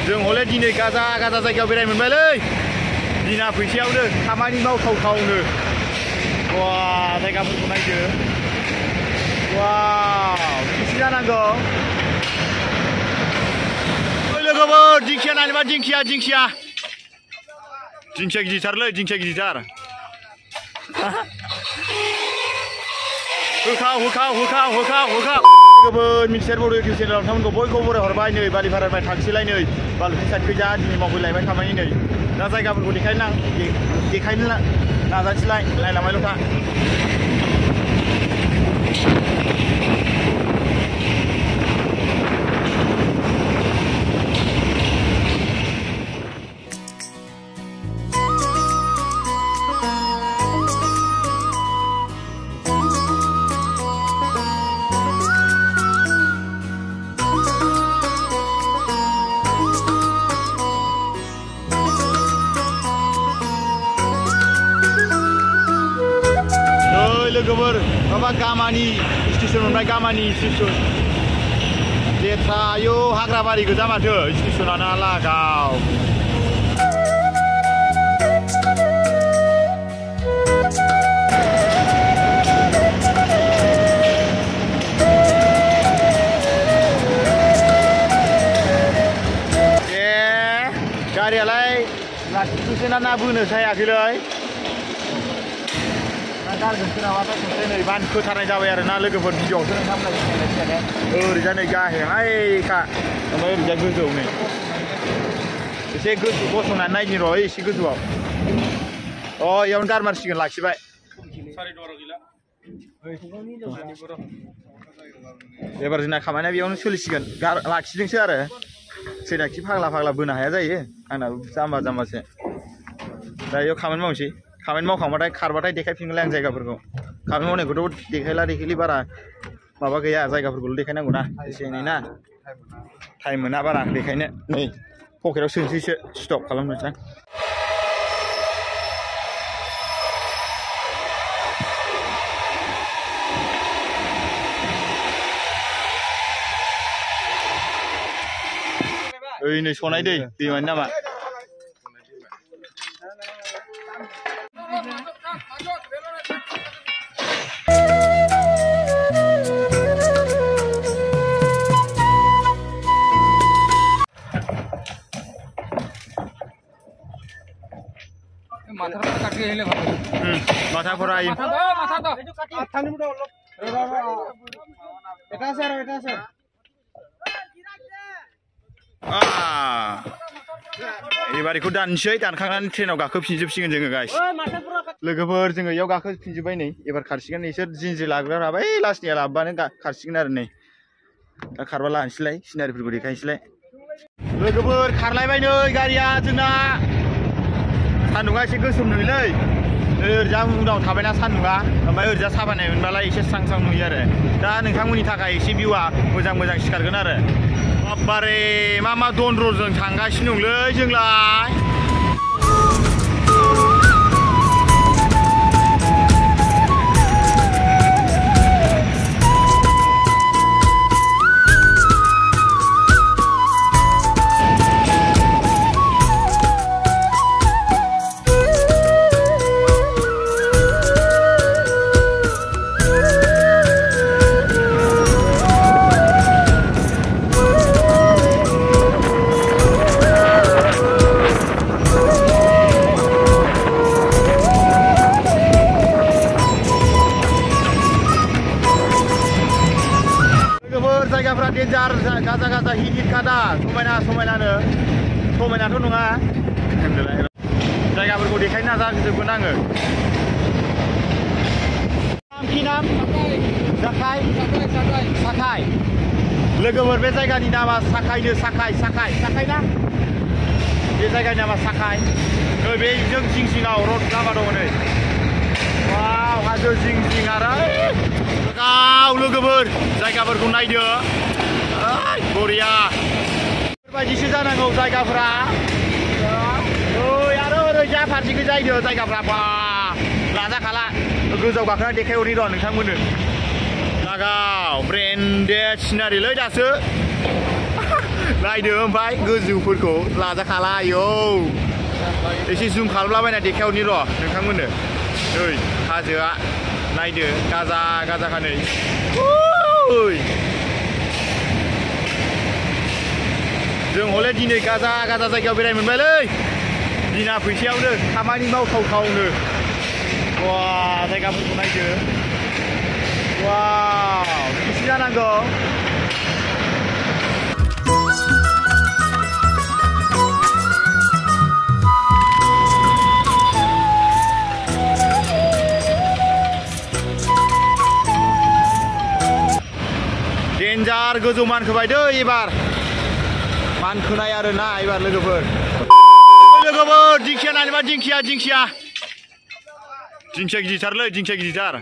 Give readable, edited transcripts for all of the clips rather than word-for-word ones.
जों हले दिनै गाजा गाजा जायगायाव बेरायनो मोनबायलै दिना फैसायावनो खामानि मावथावथावनो वा जायगाफोरखौ नायदो वाव बिसि जानांगौ लोगोफोर दिंखिया नायनोबा दिंखिया दिंखिया दिंखिया गिदिरथारलै दिंखिया गिदिरथार होखाव होखाव होखाव होखाव होखाव लोगोफोर मिथिसार बर' इउटुब चेनेलाव नोंथांमोनखौ बयखौबो बरायहरबाय नै बालिपारानिफ्राय थांसैलाय नै बालुखि साइडखैजा दिनै मावफैलायबाय खामानि नै दा जायगाफोरखौ देखायनो नाजानोसैलाय नायलांबायल'खा लोगोफोर माबा गामानि स्टेसन मोनबाय गामानि स्टेसन लेथ्रायो हाग्राबारि गोजा माथो स्टेसनानो आलागाव गारियालाय लाखिथ'सैना ना बोनोसो हायाखैलै गारगोन सोनाबाथाय खनसे नै बान खोथारनाय जाबाय आरो ना लोगोफोर भिडिअआवसो नोंथांमोना ओरैजाय नै गाहायखा ओमफ्राय ओरैजाय गोजौआव नै एसे गोजौ गसंनानै नायनि र' एसे गोजौआव अ इयावनो गारमारसिगोन लाखिबाय एबार जोंना खामानिया बेयावनो सोलिसिगोन लाखिदोंसो आरो सोरनाखि फाग्ला फाग्ला बोनो हाया जायो आंनाबो जाम्बा जाम्बासो दा इयाव खामानि मावनोसै खामानि मावखांबाथाय खारबाथाय देखायफिनगोनलाय आं जायगाफोरखौ खामानि मावनायखौथ' देखायला देखायलि बारा माबा गैया जायगाफोरखौल' देखायनांगौ ना एसे एनै ना टाइम मोना बारा देखायनो नै पकेटाव सोनोसैसो स्टप खालामनोसै ओइ नै सनाय दै दैमानि नामा माथा फराय एबारिखौ दानसै दानखांनानै ट्रेनाव गाखोफिनजोबसिगोन जोङो गाइस लोगोफोर जोङो इयाव गाखोफिनजोब्बाय नै एबार खारसिगोन इसोर जिन्ज्रि लाग्राफ्रा बै लास्टनिया लाबोबानो खारसिगोन आरो नै दा खारबा लानोसैलाय सिनारिफोरखौ देखायनोसैलाय लोगोफोर खारलायबाय नै गारिया जोंना सान्दुंआ एसे गोसोम नुयोलै ओरैजा उनाव थाबायना सान्दुंआ ओमफ्राय ओरैजा साबायनाय मोनबालाय एसे स्रां स्रां नुयो आरो दा नोंथांमोननि थाखाय एसे भिउआ मोजां मोजां सिखारगोन आरो बारे मा मा दन्द्रजों थांगासिनो दंलै जोंलाय जायगाफ्रा डेन्जार गाजा गाजा हिट हिट खादा समायना समायनाथ' नङा जायगाफोरखौ देखायनो नाजाजोबगोन आङो কি নাম সাকাই সাকাই लोगोफोर बे जायगानि नामा साकायनो साकाय ना बे जायगानि नामा साकाय नै बे जों जिं जिङाव रड लामा दङ नै वाव हाजो जिं जिं आरो गाव लोगोफोर जायगाफोरखौ नायदो बरिया बेबायदिसो जानांगौ जायगाफ्रा ओइ आरो ओरैजा फारसेखै जायदो जायगाफ्रा बा लाजाखाला गोजौ गाखोना देखायहरनि र' नोंथांमोननो लागाव ब्रेन्डेड सिनारिलै दासो नायदो ओमफ्राय गोजौफोरखौ लाजाखाला आयौ एसे जुम खालामलाबायना देखायहरनि र' नोंथांमोननो नै हाजोआ नायदो गाजा गाजाखा नै जों हले दिनै गाजा गाजा जायगायाव बेरायनो मोनबायलै बिना फैसायावनो खामानि मावथावथावनो वा जायगाफोरखौ नायदो वाव बिदि जानांगौ डेन्जार गोजौ मानखोबाय दै एबार मानखोनाय आरोना एबार लोगोफोर दिंखिया नायनोबा दिंखिया गिदिरथारलै दिंखिया गिदिरथार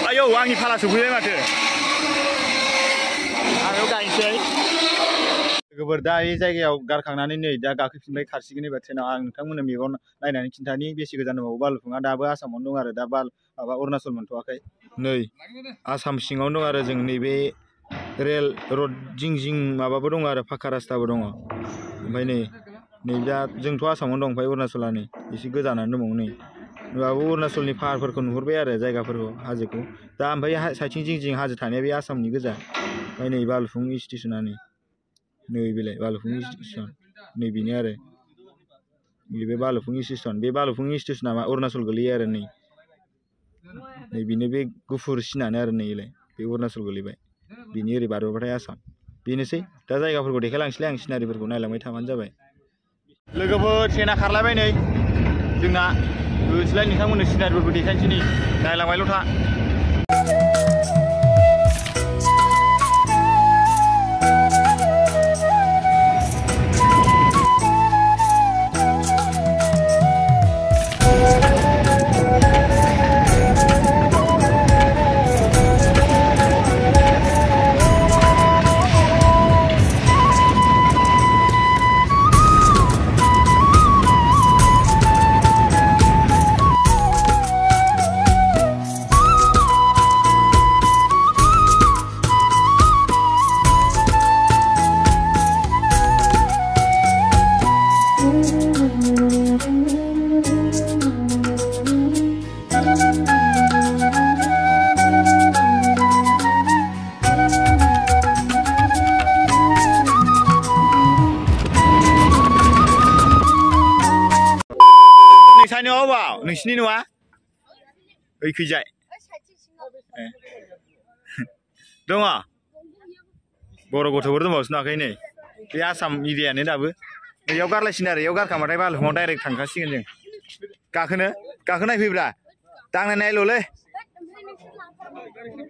आयौ आंनि फाला सफैबाय माथो आंनाव गायनोसै लोगोफोर दा बे जायगायाव गारखांनानै नै दा गाखोफिनबाय खारसिगोन एबार ट्रेनाव आं नोंथांमोननो मेगन नायनानै खिन्थानि बेसे गोजान दंबावो बालुफुङा दाबो आसामावनो दं आरो दा माबा अरुणाचल मोनथ'वाखै नै आसाम सिङावनो दं आरो जों नैबे रेल रड जिं माबाबो दं आरो फाखा रास्ताबो दङ ओमफ्राय नै दा जोंथ' आसामावनो दं ओमफ्राय अरुणाचला नै एसे गोजानानो दंबावो नै होनबाबो अरुणाचलनि पाहारफोरखौ नुहुरबाय आरो जायगाफोरखौ हाजोखौ दा ओमफ्राय साइथिं जिं हाजो थानाया बे आसामनि गोजा ओमफ्राय नै बालुफुं स्टेसना नै बेलाय बालुफुं स्टेसन नै बेनो आरो बे बालुफुं स्टेसन बे बालुफुं स्टेसना मा अरुणाचल गोलैयो आरो नै बेनो बे गुफुर सिनानो आरो नैलाय बे अरुणाचल गोलैबाय बेनि ओरै बारबोबाथाय आसाम बेनोसै दा जायगाफोरखौ देखायलांसैलाय आं सिनारिफोरखौ नायलांबाय थाबानो जाबाय लोगोफोर ट्रेना खारलायबाय नै जोंना होसैलाय नोंथांमोननो सिनारिफोरखौ देखायनोसै नै नायलांबायल' था नोंसिनि न'आ ओइखैजाय दङ बर' गथ'फोर दंबावोसो नुवाखै नै बे आसाम एरियानो दाबो बेयाव गारलायसिगोन आरो बेयाव गारखांबाथाय बालुफुङाव डाइरेक्ट थांखासिगोन जों गाखोनायफैब्रा दांनाय नायल'लै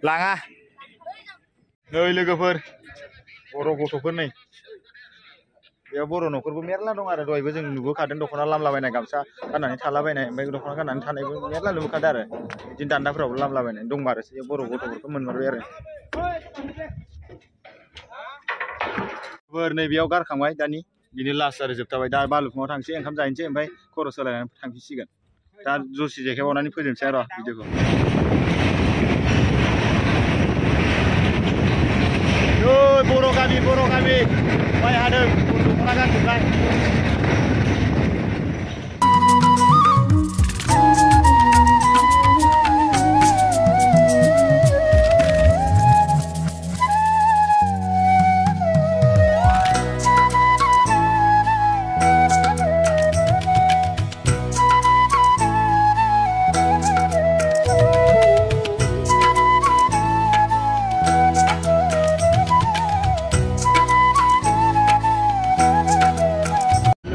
लाङा नै लोगोफोर बर' गथ'फोर नै बेयाव बर' न'खरबो मेरला दं आरो दहायबो जों नुबोखादों दख'ना लामलाबायनाय गामसा गाननानै थालाबायनाय ओमफ्राय दख'ना गाननानै थानायबो मेरला नुबोखादों आरो बिदिनो दान्दाफोरावबो लामलाबायनाय दंमारोसो बर' गथ'फोरखौ मोनमारबाय आरो नै बेयाव गारखांबाय दानि बिनो लास्ट आरो जोबथाबाय दा बालुफुङाव थांसै ओंखाम जाहैनोसै ओमफ्राय खर' सोलायनानै थांफिनसिगोन दा दसे देखायबावनानै फोजोबनोसै आरो भिडिअखौ बर' गामि माइ हादों दख'ना गानजोबनाय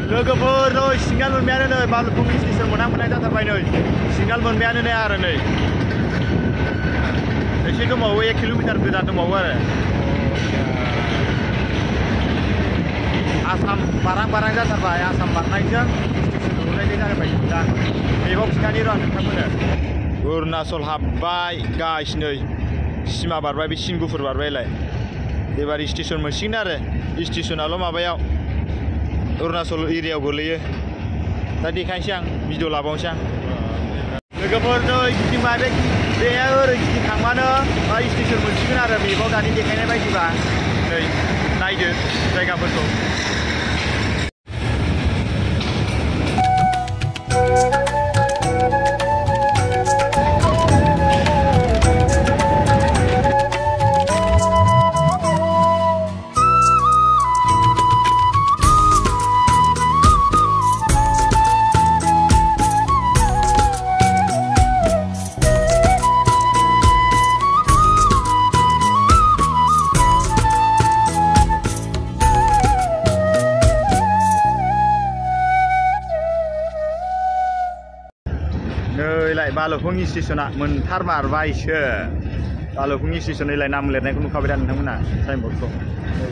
लोगोफोर नै सिगनाल मोनबायानो नै बालुफुं स्टेसन मोनहांनाय जाथारबाय नै सिगनाल मोनबायानो नै आरो नै एसे दंबावो 1 किल'मिटार गोजान दंबावो आरो आसाम बारां जाथारबाय आसाम बारनायजों स्टेसन नुहुरनाय जाबाय दा मेपाव खिन्थानि र' नोंथांमोननो अरुणाचल हाबबाय गाइस नै सिमा बारबाय बे सिन गुफुर बारबायलाय एबार स्टेसन मोनसिगोन आरो स्टेसनाल' माबायाव अरुणाचल एरियायाव गोलैयो दा देखायनोसै आं भिडिअ लाबावनोसै आं लोगोफोर नै गिदिंबाय बे ओरै गिदिंखांबानो स्टेसन मोनसिगोन आरो मेपाव दानि देखायनाय बायदिबा नै नायदो जायगाफोरखौ नैलाय बालौफुं स्टेसना मोनथारमारबायसो बालौफुं स्टेसननिलाय नाम लिरनायखौ नुखाबाय दा नोंथांमोना साइनबर्डखौ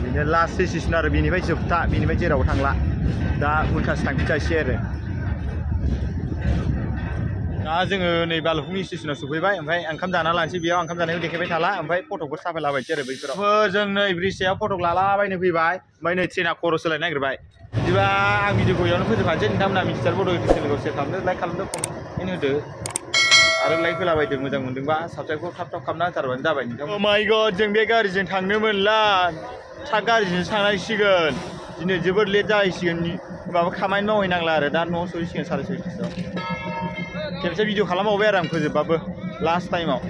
बिदिनो लास्ट स्टेसन आरो बेनिफ्राय जोबथा बेनिफ्राय जेरावबो थांला दा उल्थासो थांफिनजासै आरो दा जोङो नै बालौफुं स्टेसनाव सफैबाय ओमफ्राय ओंखाम जाना लानोसै बेयाव ओंखाम जानायखौ देखायबाय थाला ओमफ्राय फटकफोर साफायलाबायसै आरो बैफोराव जों नै ब्रिज सायाव फटक लालाबायनो फैबाय ओमफ्य नै ट्रेना खर' सोलायनो नागिरबाय बिदिबा आं भिडिअखौ इयावनो फोजोबखानोसै नोंथांमोना मिथिसार बड' इउटुब चेनेलखौ सेयार खालामदो लाइक खालामदो कमेन्ट होदो आरो लाइक होलाबायदो मोजां मोनदोंबा साबस्क्राइबखौ थाब खालामना होथारबानो जाबाय नोंथां अ माय गड जों बे गारिजों थांनो मोनला ट्राक गारिजोंसो थांनांसिगोन दिनै जोबोद लेट जाहैसिगोन माबा खामानि मावहैनांला आरो दा न'आव सहैसिगोन 6:30 खेबसे भिडिअ खालामबावबाय आरो आं फोजोबबाबो लास्ट टाइमाव